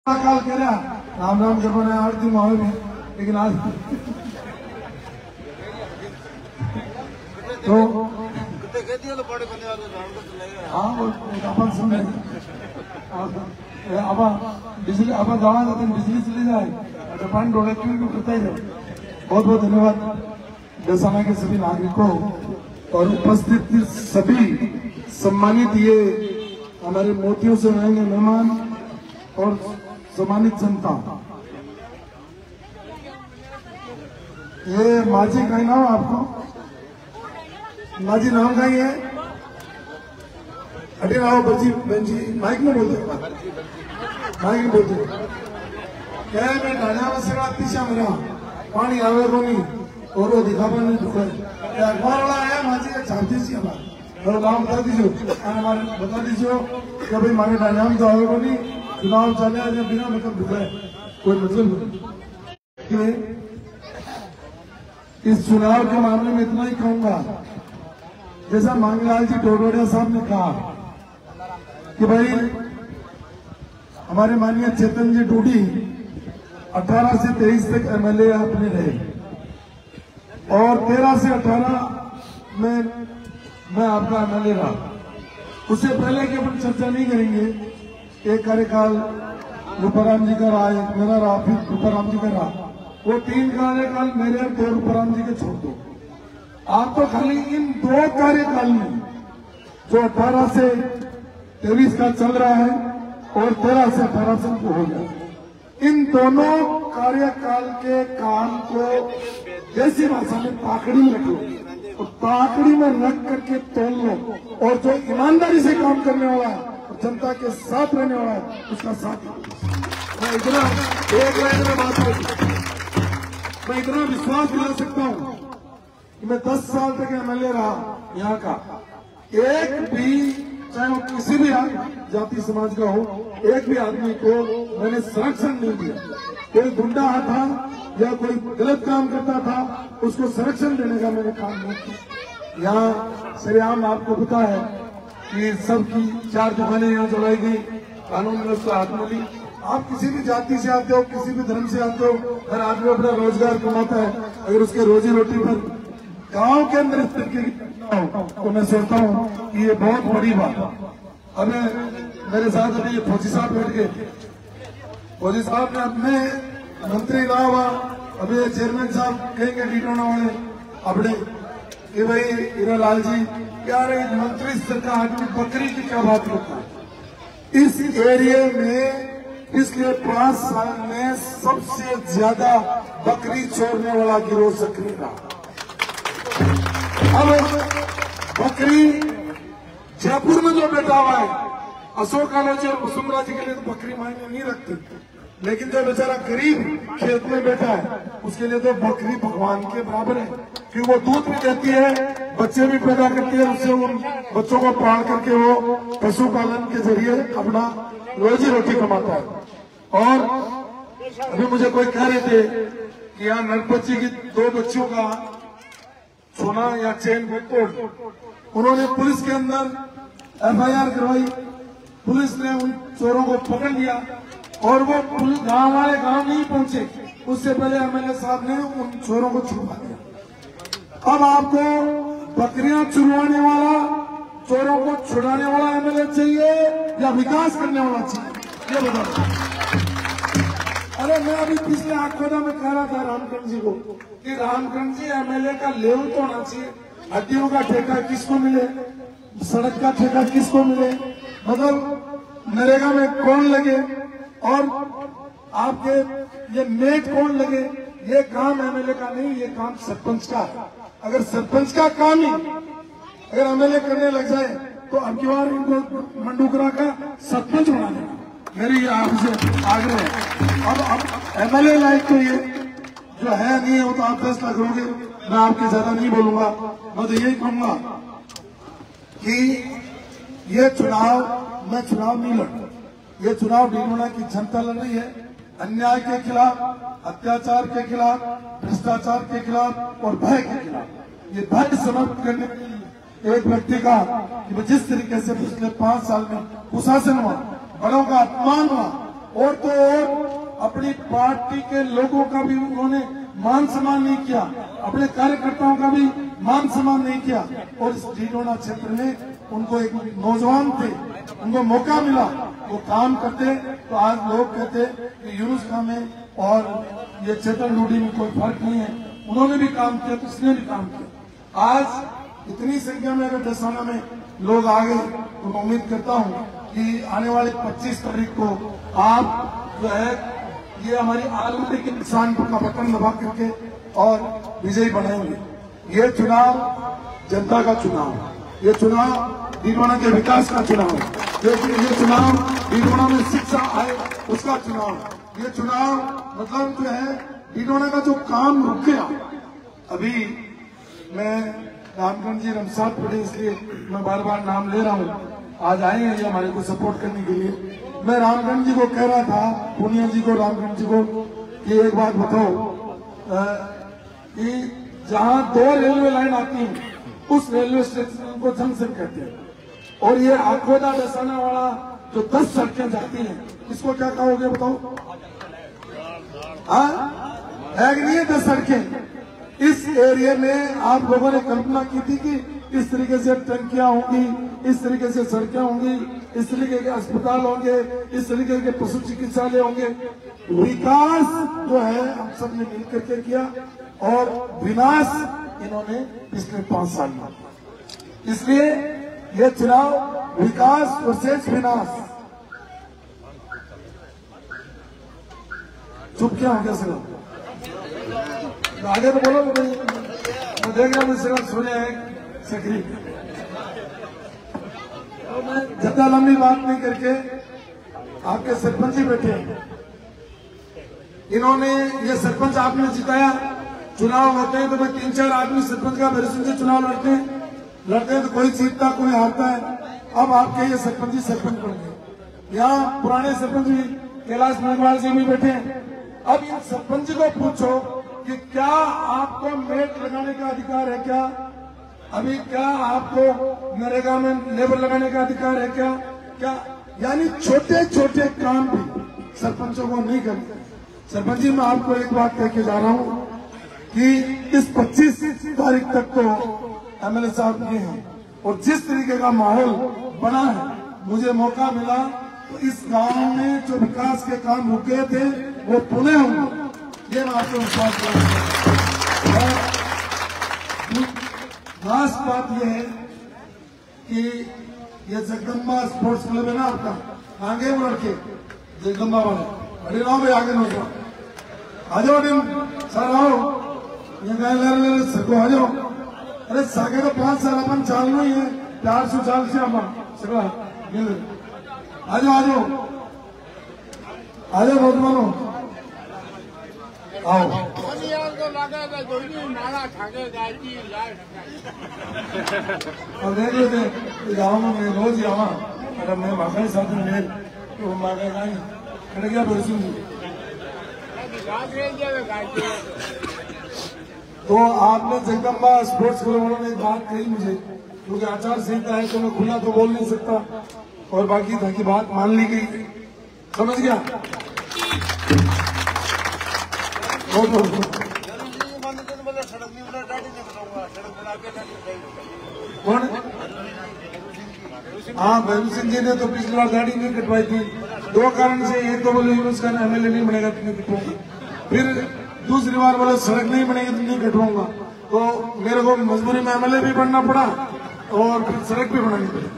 काल कह रहा राम राम जब आरती माहौल में, लेकिन आज तो हाँ वो अपन सुन रहे अब बिजली अब दवा जाते बिजली चली जाए तो पानी डोले क्यों करता ही जाए। बहुत बहुत धन्यवाद दसाना के सभी नागरिकों और उपस्थित सभी सम्मानित ये हमारे मोतियों से रहेंगे मेहमान और सम्मानित जनता। ये माजी का नाम आपको माजी नाम का ही है। अटे आओ बच्ची बंजी माइक में बोलते माइक में बोलते क्या है। मैं डालिया में से पीछा मेरा पानी आवे को नहीं और वो दिखावा नहीं दुख अखबार वाला आया माजी का छाप दीजिए और नाम बता दीजिए बता दीजिए कि भाई हमारे डालिया में तो आवे को नहीं चुनाव चले आज बिना मतलब दुख है कोई मतलब नहीं। इस चुनाव के मामले में इतना ही कहूंगा जैसा मांगलाल जी टोडोडिया साहब ने कहा कि भाई हमारे माननीय चेतन जी टूडी 18 से 23 तक एमएलए अपने रहे और 13 से 18 में मैं आपका एमएलए रहा। उससे पहले की अपन चर्चा नहीं करेंगे। एक कार्यकाल रूपाराम जी का रहा, एक मेरा रहा, फिर रूपाराम जी का रहा। वो 3 कार्यकाल मेरे और 2 रूपाराम जी के छोड़ दो। आप तो खाली इन 2 कार्यकाल में जो 18 से 23 का चल रहा है और 13 से 18 से हो गया, इन दोनों कार्यकाल के काम को देसी भाषा में पाकड़ी में रख लो और पाकड़ी में रख करके तोल लो और जो ईमानदारी से काम करने वाला है और जनता के साथ रहने वाला है उसका साथ। मैं इतना एक लाइन में बात करूं, मैं इतना विश्वास दिला सकता हूं कि मैं 10 साल तक एमएलए रहा यहाँ का। एक भी चाहे वो किसी भी जाति समाज का हो, एक भी आदमी को मैंने संरक्षण नहीं दिया। कोई गुंडा था या कोई गलत काम करता था उसको संरक्षण देने का मैंने काम नहीं किया। यहाँ सरेआम आपको पता है कि सबकी 4 दुकानें यहाँ चलाई गई, कानून व्यवस्था हाथ में ली। आप किसी भी जाति से आते हो, किसी भी धर्म से आते हो, हर आदमी अपना रोजगार कमाता है। अगर उसके रोजी रोटी पर गांव के अंदर इस तरीके की तो मैं सोचता हूँ कि ये बहुत बड़ी बात है। अभी मेरे साथ अभी फौजी साहब बैठ गए, फौजी साहब ने अपने मंत्री ना हुआ, अभी चेयरमैन साहब कहेंगे डीटोना वाले अपने कि भाई हीरालाल जी क्या रहे मंत्री सरकार में बकरी की क्या बात करता है। इस एरिया में पिछले 5 साल में सबसे ज्यादा बकरी छोड़ने वाला गिरोह सक्रिय रहा। अब बकरी जयपुर में जो बैठा हुआ है अशोक कॉलेज और वसुंधरा जी के लिए तो बकरी मायने नहीं रखती, लेकिन जो बेचारा गरीब खेत में बैठा है उसके लिए तो बकरी भगवान के बराबर है, क्योंकि वो दूध भी देती है, बच्चे भी पैदा करती है, उससे उन बच्चों को पाल करके वो पशुपालन के जरिए अपना रोजी रोटी कमाता है। और अभी मुझे कोई कह रहे थे कि यहाँ नरपत जी की 2 बच्चियों का सोना या चेन को तोड़, उन्होंने पुलिस के अंदर एफआईआर करवाई, पुलिस ने उन चोरों को पकड़ लिया और वो पुलिस गांव वाले गांव नहीं पहुंचे, उससे पहले एमएलए साहब ने उन चोरों को छुड़वा दिया। अब आपको बकरियां चुरवाने वाला, चोरों को छुड़ाने वाला एमएलए चाहिए या विकास करने वाला चाहिए, ये बताओ। अरे मैं अभी पिछले आखोदा में कह रहा था रामकरण जी को कि रामकरण जी एमएलए का लेवल तो होना चाहिए, हड्डियों का ठेका किसको मिले, सड़क का ठेका किसको मिले, मतलब नरेगा में कौन लगे और आपके ये मेट कौन लगे, ये काम एमएलए का नहीं, ये काम सरपंच का है। अगर सरपंच का काम ही अगर एमएलए करने लग जाए तो अब की बार इनको मंडूकरा का सरपंच बना देना, मेरी आपसे आग्रह है। अब एमएलए लाइक तो ये जो है नहीं है वो तो आप फैसला करोगे, मैं आपके ज्यादा नहीं बोलूंगा। मैं तो यही कहूंगा कि ये चुनाव मैं चुनाव नहीं लड़, ये चुनाव डीमोना की जनता लड़ रही है। अन्याय के खिलाफ, अत्याचार के खिलाफ, भ्रष्टाचार के खिलाफ और भय के खिलाफ। ये भय समाप्त करने के लिए एक व्यक्ति का कि जिस तरीके से पिछले 5 साल में कुशासन हुआ, बड़ों का अपमान हुआ, और तो और अपनी पार्टी के लोगों का भी उन्होंने मान सम्मान नहीं किया, अपने कार्यकर्ताओं का भी मान सम्मान नहीं किया। और इस डीडोना क्षेत्र में उनको एक नौजवान थे, उनको मौका मिला, वो काम करते तो आज लोग कहते कि यूनुस खान में और ये चेतन लूडी में कोई फर्क नहीं है। उन्होंने भी काम किया तो इसने भी काम किया। आज इतनी संख्या में अगर दसाना में लोग आ गए तो मैं उम्मीद करता हूं कि आने वाले 25 तारीख को आप जो है ये हमारी आलमगीर के किसान का बटन दबा करके और विजयी बनाएंगे। ये चुनाव जनता का चुनाव, ये चुनाव डीडोना के विकास का चुनाव, ये चुनाव डीडोना में शिक्षा आए उसका चुनाव, ये चुनाव मतलब जो है डीडोना का जो काम रुक गया। अभी मैं रामगंज जी रमसाद पड़े इसलिए मैं बार बार नाम ले रहा हूँ, आज आए हैं ये हमारे को सपोर्ट करने के लिए। मैं रामगंज जी को कह रहा था, पूनिया जी को, रामगंज जी को, कि एक बात बताओ कि जहाँ 2 रेलवे लाइन आती है उस रेलवे स्टेशन को जंक्शन कहते हैं, और ये आखोदा दसाना वाला जो 10 सड़कें जाती हैं इसको क्या कहोगे बताओ? है कि नहीं है 10 सड़कें? इस एरिया में आप लोगों ने कल्पना की थी कि इस तरीके से टंकियां होंगी, इस तरीके से सड़कें होंगी, इस तरीके के अस्पताल होंगे, इस तरीके के पशु चिकित्सालय होंगे। विकास जो है हम सब ने मिलकर के किया और विनाश इन्होंने पिछले 5 साल में। इसलिए ये चुनाव विकास वर्सेस विनाश। चुप क्या हो गया सर? आगे तो बोलो भाई, मैं देख रहा हूँ सिर्फ सुने हैं सक्रिय। तो मैं ज्यादा लंबी बात नहीं करके, आपके सरपंच जी बैठे हैं, इन्होंने ये सरपंच आपने जिताया। चुनाव होते हैं तो मैं 3-4 आदमी सरपंच का भरोसे से चुनाव लड़ते हैं तो कोई जीतता कोई हारता है। अब आपके ये सरपंच जी सरपंच बन गए। यहाँ पुराने सरपंच भी कैलाश मेघवाल जी भी बैठे हैं। अब इन सरपंच को पूछो कि क्या आपको मेट लगाने का अधिकार है क्या? अभी क्या आपको नरेगा में लेबर लगाने का अधिकार है क्या? यानी छोटे छोटे काम भी सरपंचों को नहीं करते। सरपंच जी, मैं आपको एक बात कह के जा रहा हूं कि इस 25 तारीख तक तो एमएलए साहब ये हैं, और जिस तरीके का माहौल बना है, मुझे मौका मिला तो इस गांव में जो विकास के काम रुक गए थे वो पुनः होंगे, ये मैं आपको विश्वास करूंगा। लास्ट बात यह है कि ये जगदम्बा स्पोर्ट्स क्लब है ना आपका, आगे वो लड़के जगदम्बा वाले, अरे नाम भाई आगे नौजवान आ जाओ, सर आओ, ये सको आ जाओ। अरे सागे तो 5 साल अपन चाल नहीं है, 400 साल से अपन सगळा आ जाओ नौजवानों आओ। और देख लेते गाँव में मैं रोज आवा, अगर मैं माखा साथ में तो माखा नहीं खड़ गया बरसूं। तो आपने जगदम्बा स्पोर्ट्स क्लब वालों ने एक बात कही मुझे, क्योंकि आचार संहिता है तो मैं खुला तो बोल नहीं सकता, और बाकी था की बात मान ली गई, समझ गया? कौन? हाँ, भैरू सिंह जी ने तो पिछली बार गाड़ी नहीं कटवाई थी, 2 कारण से। एक तो बोले यूनुस खान एमएलए नहीं बनेगा तो नहीं कटवाऊंगा, फिर दूसरी बार बोले सड़क नहीं बनेगी तो नहीं कटवाऊंगा। तो मेरे को मजबूरी में एमएलए भी बनना पड़ा और फिर सड़क भी बनानी पड़ी।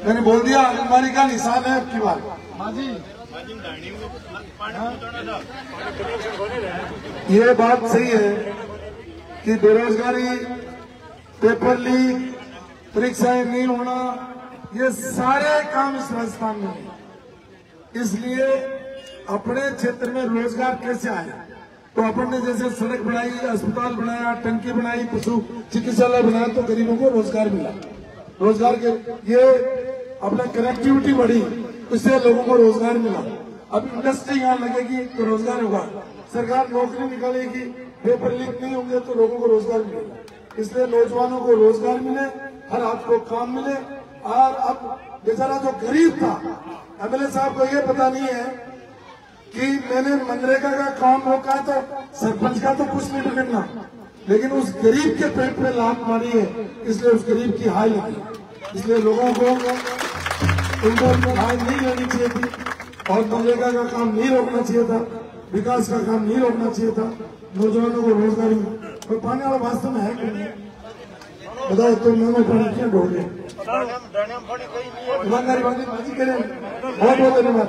मैंने बोल दिया आंगनबाड़ी का निशान है आपकी बात। हाँ जी, ये बात सही है कि बेरोजगारी, पेपर लीक, परीक्षाएं नहीं होना, ये सारे काम इस राजस्थान में है। इसलिए अपने क्षेत्र में रोजगार कैसे आए, तो अपन ने जैसे सड़क बनाई, अस्पताल बनाया, टंकी बनाई, पशु चिकित्सालय बनाया, तो गरीबों को रोजगार मिला। रोजगार के ये अपना कनेक्टिविटी बढ़ी, इससे लोगों को रोजगार मिला। अब इंडस्ट्री यहाँ लगेगी तो रोजगार होगा, सरकार नौकरी निकालेगी, पेपर लीक नहीं होंगे तो लोगों को रोजगार मिलेगा। इसलिए नौजवानों को रोजगार मिले, हर हाथ को काम मिले। और अब बेचारा जो गरीब था, एमएलए साहब को ये पता नहीं है कि मैंने मनरेगा का काम रोका तो सरपंच का तो कुछ नहीं बिगड़ना, लेकिन उस गरीब के पेट पे लात मारी है, इसलिए उस गरीब की हाय लगी। इसलिए लोगों को उनको हाय नहीं लेनी चाहिए थी और मनरेगा का काम नहीं रोकना चाहिए था, विकास का काम नहीं रोकना चाहिए था, नौजवानों को रोजगारी कोई पाने वाला वास्तव में है कि नहीं? बताओ तो मैं पानी क्या ढोल ईमानदारी बाजी करें। बहुत बहुत धन्यवाद।